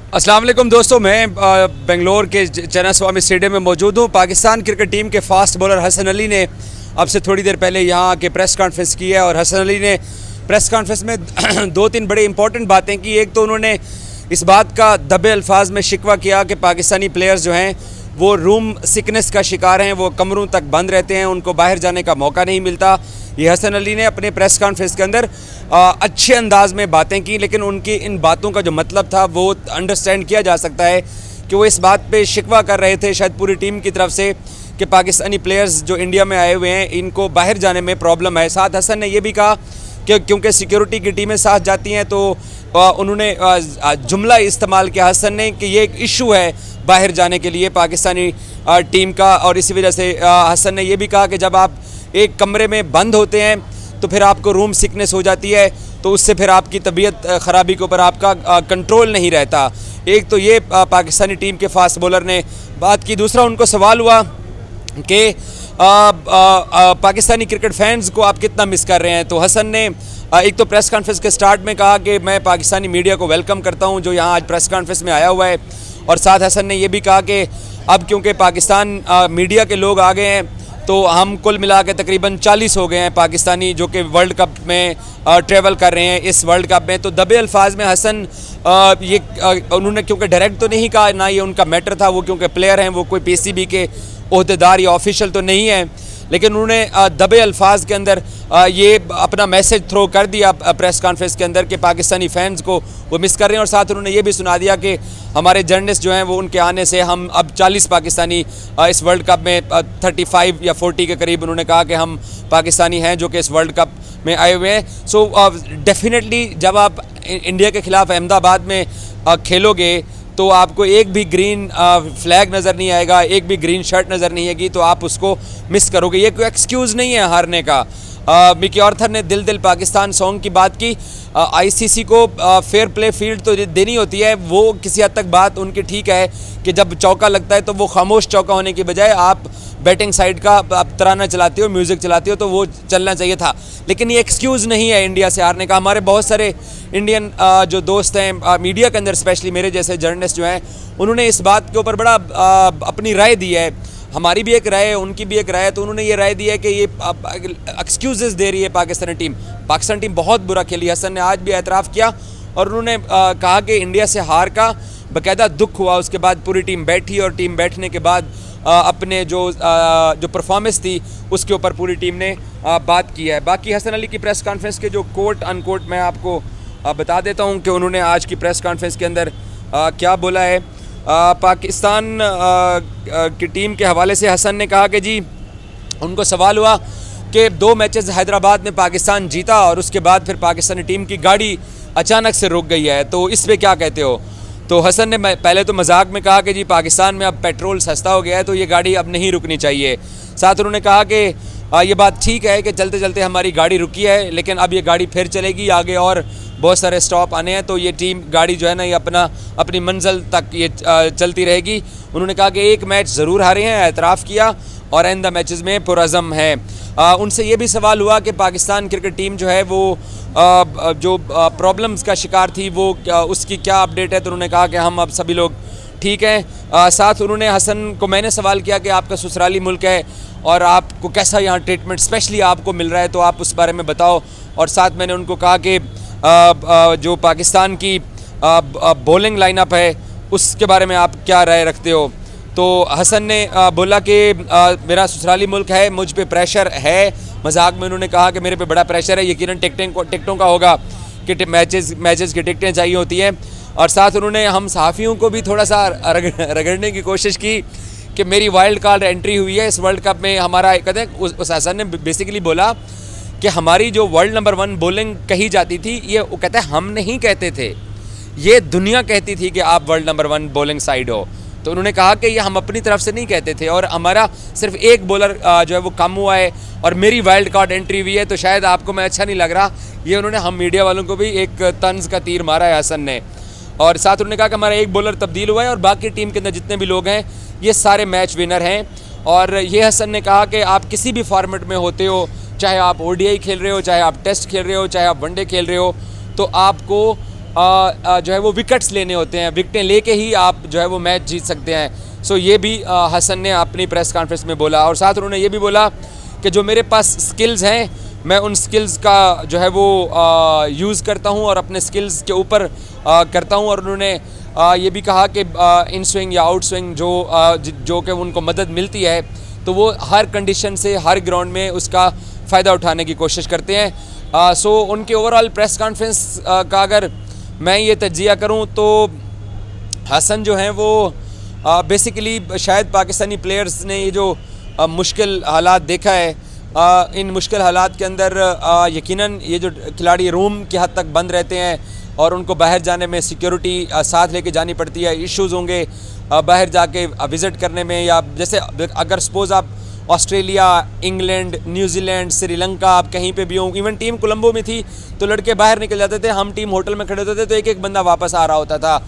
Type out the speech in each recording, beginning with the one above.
अस्सलाम वालेकुम दोस्तों, मैं बेंगलोर के चन्नास्वामी स्टेडियम में मौजूद हूँ। पाकिस्तान क्रिकेट टीम के फास्ट बॉलर हसन अली ने अब से थोड़ी देर पहले यहाँ आके प्रेस कॉन्फ्रेंस की है और हसन अली ने प्रेस कॉन्फ्रेंस में दो तीन बड़ी इंपॉर्टेंट बातें की। एक तो उन्होंने इस बात का दबे अल्फाज में शिकवा किया कि पाकिस्तानी प्लेयर्स जो हैं वो रूम सिकनेस का शिकार हैं, वो कमरों तक बंद रहते हैं, उनको बाहर जाने का मौका नहीं मिलता। ये हसन अली ने अपने प्रेस कॉन्फ्रेंस के अंदर अच्छे अंदाज में बातें की, लेकिन उनकी इन बातों का जो मतलब था वो अंडरस्टैंड किया जा सकता है कि वो इस बात पे शिकवा कर रहे थे शायद पूरी टीम की तरफ से कि पाकिस्तानी प्लेयर्स जो इंडिया में आए हुए हैं इनको बाहर जाने में प्रॉब्लम है। साथ हसन ने ये भी कहा कि क्योंकि सिक्योरिटी की टीमें साथ जाती हैं तो उन्होंने जुमला इस्तेमाल किया हसन ने कि ये एक इशू है बाहर जाने के लिए पाकिस्तानी टीम का। और इसी वजह से हसन ने यह भी कहा कि जब आप एक कमरे में बंद होते हैं तो फिर आपको रूम सिकनेस हो जाती है, तो उससे फिर आपकी तबीयत ख़राबी के ऊपर आपका कंट्रोल नहीं रहता। एक तो ये पाकिस्तानी टीम के फास्ट बॉलर ने बात की। दूसरा उनको सवाल हुआ कि पाकिस्तानी क्रिकेट फैंस को आप कितना मिस कर रहे हैं। तो हसन ने एक तो प्रेस कॉन्फ्रेंस के स्टार्ट में कहा कि मैं पाकिस्तानी मीडिया को वेलकम करता हूं जो यहां आज प्रेस कॉन्फ्रेंस में आया हुआ है, और साथ हसन ने यह भी कहा कि अब क्योंकि पाकिस्तान मीडिया के लोग आ गए हैं तो हम कुल मिला के तकरीबन 40 हो गए हैं पाकिस्तानी जो कि वर्ल्ड कप में ट्रैवल कर रहे हैं इस वर्ल्ड कप में। तो दबे अल्फाज में हसन ये उन्होंने क्योंकि डायरेक्ट तो नहीं कहा, ना ये उनका मैटर था, वो क्योंकि प्लेयर हैं, वो कोई पीसीबी के ओहदेदार या ऑफिशियल तो नहीं है, लेकिन उन्होंने दबे अल्फाज के अंदर ये अपना मैसेज थ्रो कर दिया प्रेस कॉन्फ्रेंस के अंदर कि पाकिस्तानी फैंस को वो मिस कर रहे हैं। और साथ उन्होंने ये भी सुना दिया कि हमारे जर्नलिस्ट जो हैं वो उनके आने से हम अब 40 पाकिस्तानी इस वर्ल्ड कप में 35 या 40 के करीब उन्होंने कहा कि हम पाकिस्तानी हैं जो कि इस वर्ल्ड कप में आए हुए हैं। सो डेफिनेटली जब आप इंडिया के ख़िलाफ़ अहमदाबाद में खेलोगे तो आपको एक भी ग्रीन फ्लैग नज़र नहीं आएगा, एक भी ग्रीन शर्ट नज़र नहीं आएगी, तो आप उसको मिस करोगे। ये कोई एक्सक्यूज़ नहीं है हारने का। मिकी आर्थर ने दिल दिल पाकिस्तान सॉन्ग की बात की। आईसीसी को फेयर प्ले फील्ड तो देनी होती है, वो किसी हद तक बात उनकी ठीक है कि जब चौका लगता है तो वो खामोश चौका होने की बजाय आप बैटिंग साइड का आप तराना चलाते हो, म्यूज़िक चलाते हो, तो वो चलना चाहिए था। लेकिन ये एक्सक्यूज़ नहीं है इंडिया से हारने का। हमारे बहुत सारे इंडियन जो दोस्त हैं मीडिया के अंदर, स्पेशली मेरे जैसे जर्नलिस्ट जो हैं, उन्होंने इस बात के ऊपर बड़ा अपनी राय दी है। हमारी भी एक राय है, उनकी भी एक राय है। तो उन्होंने ये राय दी है कि ये एक्सक्यूज़ दे रही है पाकिस्तानी टीम। पाकिस्तान टीम बहुत बुरा खेली, हसन ने आज भी एतराफ़ किया, और उन्होंने कहा कि इंडिया से हार का बाकायदा दुख हुआ। उसके बाद पूरी टीम बैठी और टीम बैठने के बाद अपने जो परफॉर्मेंस थी उसके ऊपर पूरी टीम ने बात की है। बाकी हसन अली की प्रेस कॉन्फ्रेंस के जो कोट अनकोट मैं आपको बता देता हूं कि उन्होंने आज की प्रेस कॉन्फ्रेंस के अंदर क्या बोला है। पाकिस्तान की टीम के हवाले से हसन ने कहा कि जी उनको सवाल हुआ कि 2 मैचेस हैदराबाद में पाकिस्तान जीता और उसके बाद फिर पाकिस्तानी टीम की गाड़ी अचानक से रुक गई है, तो इस पर क्या कहते हो। तो हसन ने पहले तो मजाक में कहा कि जी पाकिस्तान में अब पेट्रोल सस्ता हो गया है तो ये गाड़ी अब नहीं रुकनी चाहिए। साथ उन्होंने कहा कि ये बात ठीक है कि चलते चलते हमारी गाड़ी रुकी है, लेकिन अब ये गाड़ी फिर चलेगी, आगे और बहुत सारे स्टॉप आने हैं, तो ये टीम गाड़ी जो है ना ये अपनी मंजिल तक ये चलती रहेगी। उन्होंने कहा कि एक मैच ज़रूर हारे हैं, एतराफ़ किया, और आइंदा मैचेस में पुरअज़म है। उनसे ये भी सवाल हुआ कि पाकिस्तान क्रिकेट टीम जो है वो जो प्रॉब्लम्स का शिकार थी वो उसकी क्या अपडेट है। तो उन्होंने कहा कि हम अब सभी लोग ठीक हैं। साथ उन्होंने हसन को मैंने सवाल किया कि आपका ससुराली मुल्क है और आपको कैसा यहाँ ट्रीटमेंट स्पेशली आपको मिल रहा है, तो आप उस बारे में बताओ। और साथ मैंने उनको कहा कि जो पाकिस्तान की बॉलिंग लाइनअप है उसके बारे में आप क्या राय रखते हो। तो हसन ने बोला कि मेरा ससुराली मुल्क है, मुझ पे प्रेशर है। मजाक में उन्होंने कहा कि मेरे पे बड़ा प्रेशर है, यकीनन टिकटों का होगा कि मैचेस की टिकटें चाहिए होती हैं। और साथ उन्होंने हम सहाफ़ियों को भी थोड़ा सा रगड़ने की कोशिश की कि मेरी वाइल्ड कार्ड एंट्री हुई है इस वर्ल्ड कप में। हमारा कहते हैं उस हसन ने बेसिकली बोला कि हमारी जो वर्ल्ड नंबर 1 बॉलिंग कही जाती थी, ये वो कहते हैं हम नहीं कहते थे, ये दुनिया कहती थी कि आप वर्ल्ड नंबर 1 बॉलिंग साइड हो। तो उन्होंने कहा कि ये हम अपनी तरफ से नहीं कहते थे, और हमारा सिर्फ एक बॉलर जो है वो कम हुआ है और मेरी वाइल्ड कार्ड एंट्री हुई है, तो शायद आपको मैं अच्छा नहीं लग रहा। ये उन्होंने हम मीडिया वालों को भी एक तंज का तीर मारा है हसन ने। और साथ उन्होंने कहा कि हमारा एक बॉलर तब्दील हुआ है और बाकी टीम के अंदर जितने भी लोग हैं ये सारे मैच विनर हैं। और ये हसन ने कहा कि आप किसी भी फॉर्मेट में होते हो, चाहे आप ओडीआई खेल रहे हो, चाहे आप टेस्ट खेल रहे हो, चाहे आप वनडे खेल रहे हो, तो आपको जो है वो विकेट्स लेने होते हैं, विकेटें लेके ही आप जो है वो मैच जीत सकते हैं। सो ये भी हसन ने अपनी प्रेस कॉन्फ्रेंस में बोला। और साथ उन्होंने ये भी बोला कि जो मेरे पास स्किल्स हैं मैं उन स्किल्स का जो है वो यूज़ करता हूँ और अपने स्किल्स के ऊपर करता हूँ। और उन्होंने ये भी कहा कि इन स्विंग या आउट स्विंग जो कि उनको मदद मिलती है तो वो हर कंडीशन से हर ग्राउंड में उसका फ़ायदा उठाने की कोशिश करते हैं। सो उनके ओवरऑल प्रेस कॉन्फ्रेंस का अगर मैं ये तज्जिया करूँ तो हसन जो हैं वो बेसिकली शायद पाकिस्तानी प्लेयर्स ने ये जो मुश्किल हालात देखा है, इन मुश्किल हालात के अंदर यकीनन ये जो खिलाड़ी रूम की हद तक बंद रहते हैं और उनको बाहर जाने में सिक्योरिटी साथ लेके जानी पड़ती है, इश्यूज़ होंगे बाहर जाके विज़िट करने में, या जैसे अगर सपोज़ आप ऑस्ट्रेलिया, इंग्लैंड, न्यूजीलैंड, श्रीलंका, आप कहीं पे भी हों, इवन टीम कोलंबो में थी तो लड़के बाहर निकल जाते थे, हम टीम होटल में खड़े होते थे तो एक एक बंदा वापस आ रहा होता था,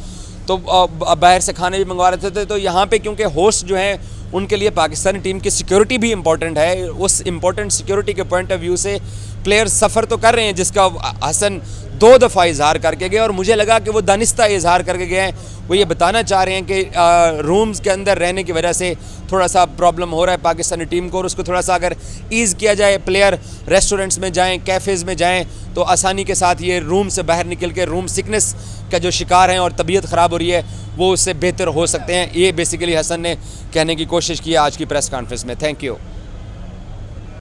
तो बाहर से खाने भी मंगवा रहे थे। तो यहाँ पे क्योंकि होस्ट जो हैं उनके लिए पाकिस्तानी टीम की सिक्योरिटी भी इम्पॉर्टेंट है, उस इम्पॉर्टेंट सिक्योरिटी के पॉइंट ऑफ व्यू से प्लेयर्स सफ़र तो कर रहे हैं, जिसका हसन 2 दफ़ा इजहार करके गए और मुझे लगा कि वो दानिस्ता इजहार करके गए हैं। वो ये बताना चाह रहे हैं कि रूम्स के अंदर रहने की वजह से थोड़ा सा प्रॉब्लम हो रहा है पाकिस्तानी टीम को, और उसको थोड़ा सा अगर ईज़ किया जाए, प्लेयर रेस्टोरेंट्स में जाएं, कैफ़ेज़ में जाएं, तो आसानी के साथ ये रूम से बाहर निकल के रूम सिकनेस का जो शिकार हैं और तबीयत ख़राब हो रही है वो उससे बेहतर हो सकते हैं। ये बेसिकली हसन ने कहने की कोशिश की आज की प्रेस कॉन्फ्रेंस में। Thank you.